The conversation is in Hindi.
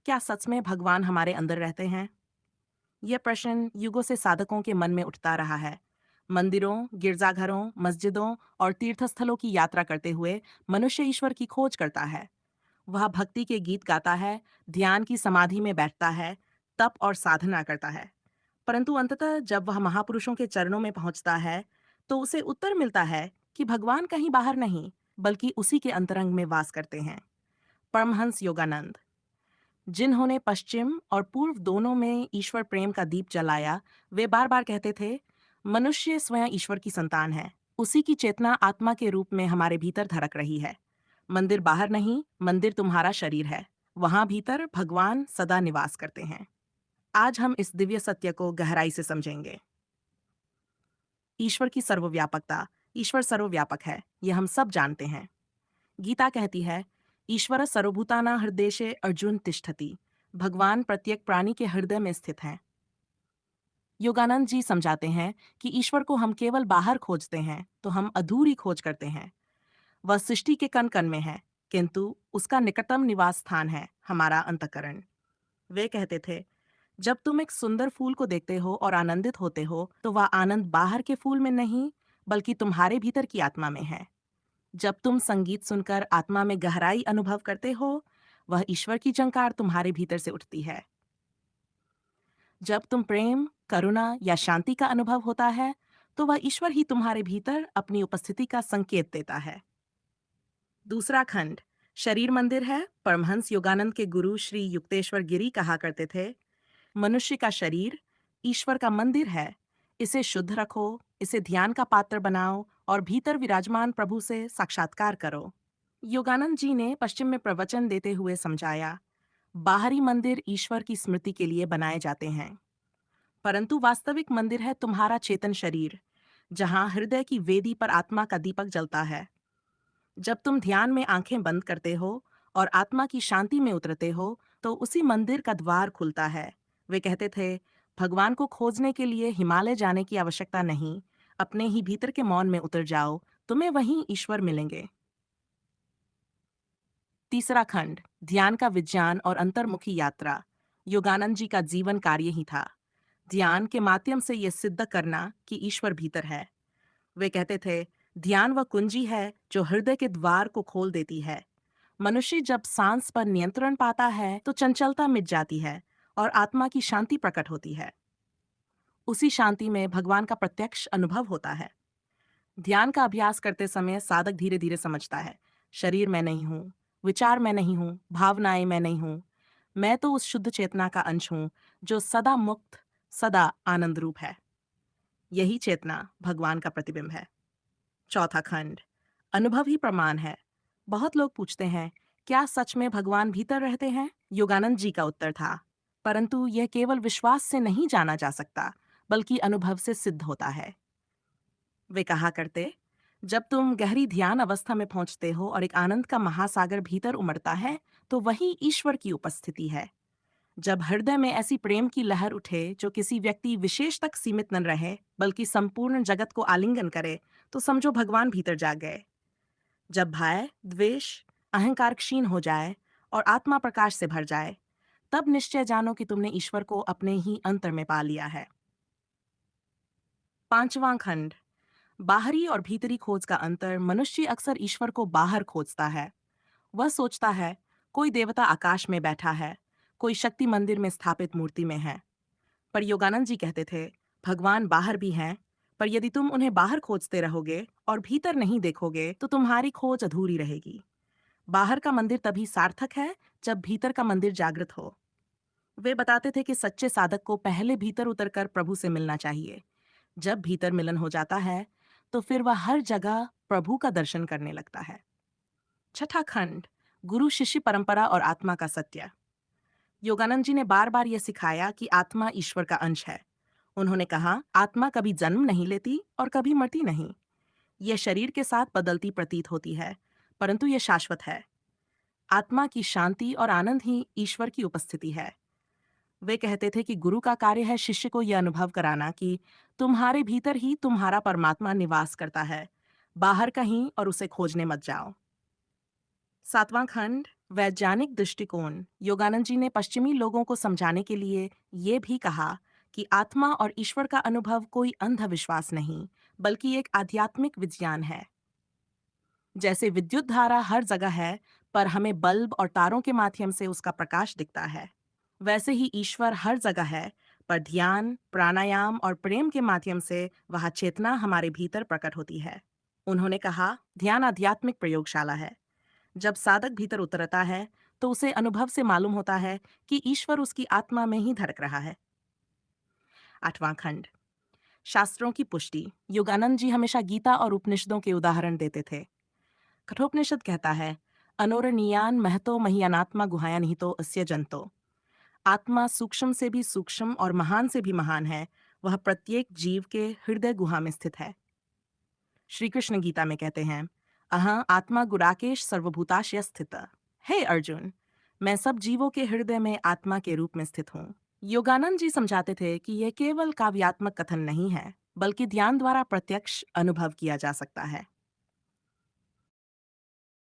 क्या सच में भगवान हमारे अंदर रहते हैं? यह प्रश्न युगों से साधकों के मन में उठता रहा है। मंदिरों, गिरजाघरों, मस्जिदों और तीर्थस्थलों की यात्रा करते हुए मनुष्य ईश्वर की खोज करता है। वह भक्ति के गीत गाता है, ध्यान की समाधि में बैठता है, तप और साधना करता है। परंतु अंततः जब वह महापुरुषों के चरणों में पहुंचता है, तो उसे उत्तर मिलता है कि भगवान कहीं बाहर नहीं, बल्कि उसी के अंतरंग में वास करते हैं। परमहंस योगानंद, जिन्होंने पश्चिम और पूर्व दोनों में ईश्वर प्रेम का दीप जलाया, वे बार बार कहते थे, मनुष्य स्वयं ईश्वर की संतान है। उसी की चेतना आत्मा के रूप में हमारे भीतर धड़क रही है। मंदिर बाहर नहीं, मंदिर तुम्हारा शरीर है। वहां भीतर भगवान सदा निवास करते हैं। आज हम इस दिव्य सत्य को गहराई से समझेंगे। ईश्वर की सर्वव्यापकता। ईश्वर सर्वव्यापक है, यह हम सब जानते हैं। गीता कहती है, ईश्वर सर्वभूताना हृदय अर्जुन तिष्ठति। भगवान प्रत्येक प्राणी के हृदय में स्थित हैं। योगानंद जी समझाते हैं कि ईश्वर को हम केवल बाहर खोजते हैं तो हम अधूरी खोज करते हैं। वह सृष्टि के कण कण में है, किंतु उसका निकटतम निवास स्थान है हमारा अंतःकरण। वे कहते थे, जब तुम एक सुंदर फूल को देखते हो और आनंदित होते हो, तो वह आनंद बाहर के फूल में नहीं, बल्कि तुम्हारे भीतर की आत्मा में है। जब तुम संगीत सुनकर आत्मा में गहराई अनुभव करते हो, वह ईश्वर की झंकार तुम्हारे भीतर से उठती है। जब तुम प्रेम, करुणा या शांति का अनुभव होता है, तो वह ईश्वर ही तुम्हारे भीतर अपनी उपस्थिति का संकेत देता है। दूसरा खंड शरीर मंदिर है। परमहंस योगानंद के गुरु श्री युक्तेश्वर गिरी कहा करते थे, मनुष्य का शरीर ईश्वर का मंदिर है। इसे शुद्ध रखो, इसे ध्यान का पात्र बनाओ और भीतर विराजमान प्रभु से साक्षात्कार करो। योगानंद जी ने पश्चिम में प्रवचन देते हुए समझाया, बाहरी मंदिर ईश्वर की स्मृति के लिए बनाए जाते हैं, परंतु वास्तविक मंदिर है तुम्हारा चेतन शरीर, जहां हृदय की वेदी पर आत्मा का दीपक जलता है। जब तुम ध्यान में आंखें बंद करते हो और आत्मा की शांति में उतरते हो, तो उसी मंदिर का द्वार खुलता है। वे कहते थे, भगवान को खोजने के लिए हिमालय जाने की आवश्यकता नहीं, अपने ही भीतर के मौन में उतर जाओ, तुम्हें वहीं ईश्वर मिलेंगे। तीसरा खंड ध्यान का विज्ञान और अंतर्मुखी यात्रा। योगानंद जी का जीवन कार्य ही था ध्यान के माध्यम से यह सिद्ध करना कि ईश्वर भीतर है। वे कहते थे, ध्यान वह कुंजी है जो हृदय के द्वार को खोल देती है। मनुष्य जब सांस पर नियंत्रण पाता है तो चंचलता मिट जाती है और आत्मा की शांति प्रकट होती है। उसी शांति में भगवान का प्रत्यक्ष अनुभव होता है। ध्यान का अभ्यास करते समय साधक धीरे धीरे समझता है, शरीर मैं नहीं हूँ, विचार मैं नहीं हूँ, भावनाएं मैं नहीं हूँ। मैं तो उस शुद्ध चेतना का अंश हूँ जो सदा मुक्त, सदा आनंद रूप है। यही चेतना भगवान का प्रतिबिंब है। चौथा खंड अनुभव ही प्रमाण है। बहुत लोग पूछते हैं, क्या सच में भगवान भीतर रहते हैं? योगानंद जी का उत्तर था, परंतु यह केवल विश्वास से नहीं जाना जा सकता, बल्कि अनुभव से सिद्ध होता है। वे कहा करते, जब तुम गहरी ध्यान अवस्था में पहुंचते हो और एक आनंद का महासागर भीतर उमड़ता है, तो वही ईश्वर की उपस्थिति है। जब हृदय में ऐसी प्रेम की लहर उठे जो किसी व्यक्ति विशेष तक सीमित न रहे, बल्कि संपूर्ण जगत को आलिंगन करे, तो समझो भगवान भीतर जा गए। जब भय, द्वेष, अहंकार क्षीण हो जाए और आत्मा प्रकाश से भर जाए, तब निश्चय जानो कि तुमने ईश्वर को अपने ही अंतर में पा लिया है। पांचवां खंड बाहरी और भीतरी खोज का अंतर। मनुष्य अक्सर ईश्वर को बाहर खोजता है। वह सोचता है, कोई देवता आकाश में बैठा है, कोई शक्ति मंदिर में स्थापित मूर्ति में है। पर योगानंद जी कहते थे, भगवान बाहर भी हैं, पर यदि तुम उन्हें बाहर खोजते रहोगे और भीतर नहीं देखोगे, तो तुम्हारी खोज अधूरी रहेगी। बाहर का मंदिर तभी सार्थक है जब भीतर का मंदिर जागृत हो। वे बताते थे कि सच्चे साधक को पहले भीतर उतरकर प्रभु से मिलना चाहिए। जब भीतर मिलन हो जाता है, तो फिर वह हर जगह प्रभु का दर्शन करने लगता है। छठा खंड गुरु शिष्य परंपरा और आत्मा का सत्य। योगानंद जी ने बार बार यह सिखाया कि आत्मा ईश्वर का अंश है। उन्होंने कहा, आत्मा कभी जन्म नहीं लेती और कभी मरती नहीं। यह शरीर के साथ बदलती प्रतीत होती है, परंतु यह शाश्वत है। आत्मा की शांति और आनंद ही ईश्वर की उपस्थिति है। वे कहते थे कि गुरु का कार्य है शिष्य को यह अनुभव कराना कि तुम्हारे भीतर ही तुम्हारा परमात्मा निवास करता है, बाहर कहीं और उसे खोजने मत जाओ। सातवां खंड वैज्ञानिक दृष्टिकोण योगानंद जी ने पश्चिमी लोगों को समझाने के लिए ये भी कहा कि आत्मा और ईश्वर का अनुभव कोई अंधविश्वास नहीं, बल्कि एक आध्यात्मिक विज्ञान है। जैसे विद्युत धारा हर जगह है, पर हमें बल्ब और तारों के माध्यम से उसका प्रकाश दिखता है, वैसे ही ईश्वर हर जगह है, पर ध्यान, प्राणायाम और प्रेम के माध्यम से वह चेतना हमारे भीतर प्रकट होती है। उन्होंने कहा, ध्यान आध्यात्मिक प्रयोगशाला है। जब साधक भीतर उतरता है, तो उसे अनुभव से मालूम होता है कि ईश्वर उसकी आत्मा में ही धड़क रहा है। 8वां खंड, शास्त्रों की पुष्टि। योगानंद जी हमेशा गीता और उपनिषदों के उदाहरण देते थे। कठोपनिषद कहता है, अनोरणीयान महतो मह्यानात्मा गुहाया निहितो अस्य जंतो। आत्मा सूक्ष्म से भी सूक्ष्म और महान से भी महान है। वह प्रत्येक जीव के हृदय गुहा में स्थित है। श्री कृष्ण गीता में कहते हैं, अहं आत्मा गुराकेश सर्वभूताशय स्थित। हे अर्जुन, मैं सब जीवों के हृदय में आत्मा के रूप में स्थित हूँ। योगानंद जी समझाते थे कि यह केवल काव्यात्मक कथन नहीं है, बल्कि ध्यान द्वारा प्रत्यक्ष अनुभव किया जा सकता है।